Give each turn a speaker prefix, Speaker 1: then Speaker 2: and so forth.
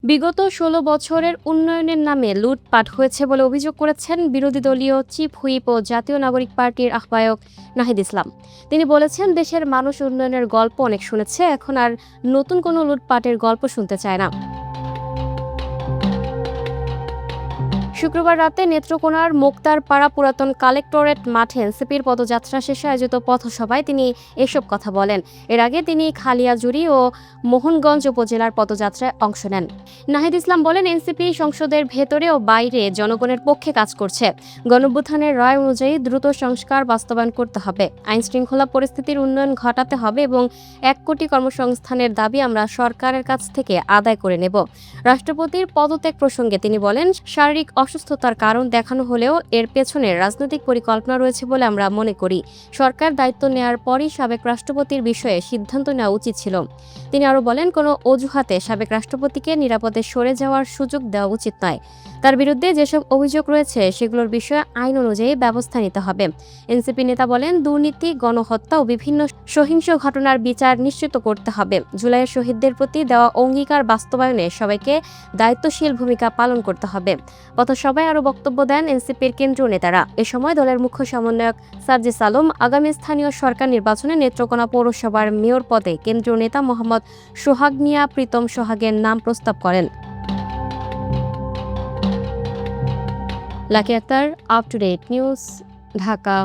Speaker 1: বিগত ১৬ বছরের উন্নয়নের নামে লুটপাট হয়েছে বলে অভিযোগ করেছেন বিরোধী দলীয় চিফ হুইপ ও জাতীয় নাগরিক পার্টির আহ্বায়ক নাহিদ ইসলাম। তিনি বলেছেন, দেশের মানুষ উন্নয়নের গল্প অনেক শুনেছে, এখন আর নতুন কোনো লুটপাটের গল্প শুনতে চায় না। শুক্রবার রাতে নেত্রকোনার মোক্তারপাড়া পুরাতন কালেক্টরেট মাঠে এনসিপির পদযাত্রা শেষে আয়োজিত পথসভায় তিনি এসব কথা বলেন। এর আগে তিনি খালিয়াজুড়ি ও মোহনগঞ্জ উপজেলার পদযাত্রায় অংশ নেন। নাহিদ ইসলাম বলেন, এনসিপি সংসদের ভেতরে ও বাইরে জনগণের পক্ষে কাজ করছে। গণঅভ্যুত্থানের রায় অনুযায়ী দ্রুত সংস্কার বাস্তবায়ন করতে হবে, আইন শৃঙ্খলা পরিস্থিতির উন্নয়ন ঘটাতে হবে এবং ১ কোটি কর্মসংস্থানের দাবি আমরা সরকারের কাছ থেকে আদায় করে নেব। রাষ্ট্রপতির পদত্যাগ প্রসঙ্গে তিনি বলেন, শারীরিক অসুস্থতার কারণ দেখানো হলেও এর পেছনে রাজনৈতিক পরিকল্পনা রয়েছে বলে আমরা মনে করি। সরকার দায়িত্ব নেয়ার পরই সাবেক রাষ্ট্রপতির বিষয়ে সিদ্ধান্ত নেওয়া উচিত ছিল। তিনি আরও বলেন, কোনো অজুহাতে সাবেক রাষ্ট্রপতিকে নিরাপদে সরে যাওয়ার সুযোগ দেওয়া উচিত নয়। তার বিরুদ্ধে যেসব অভিযোগ রয়েছে সেগুলোর বিষয়ে আইন অনুযায়ী ব্যবস্থা নিতে হবে। এনসিপি নেতা বলেন, দুর্নীতি, গণহত্যা ও বিভিন্ন সহিংস ঘটনার বিচার নিশ্চিত করতে হবে। জুলাইয়ের শহীদদের প্রতি দেওয়া অঙ্গীকার বাস্তবায়নে সবাইকে দায়িত্বশীল ভূমিকা পালন করতে হবে। পথসভায় আরও বক্তব্য দেন এনসিপির কেন্দ্রীয় নেতারা। এ সময় দলের মুখ্য সমন্বয়ক সার্জিস আলম আগামী স্থানীয় সরকার নির্বাচনে নেত্রকোনা পৌরসভার মেয়র পদে কেন্দ্রীয় নেতা মোহাম্মদ সোহাগ মিয়া প্রীতম সোহাগের নাম প্রস্তাব করেন। Lucky Akhtar, up to date news, Dhaka.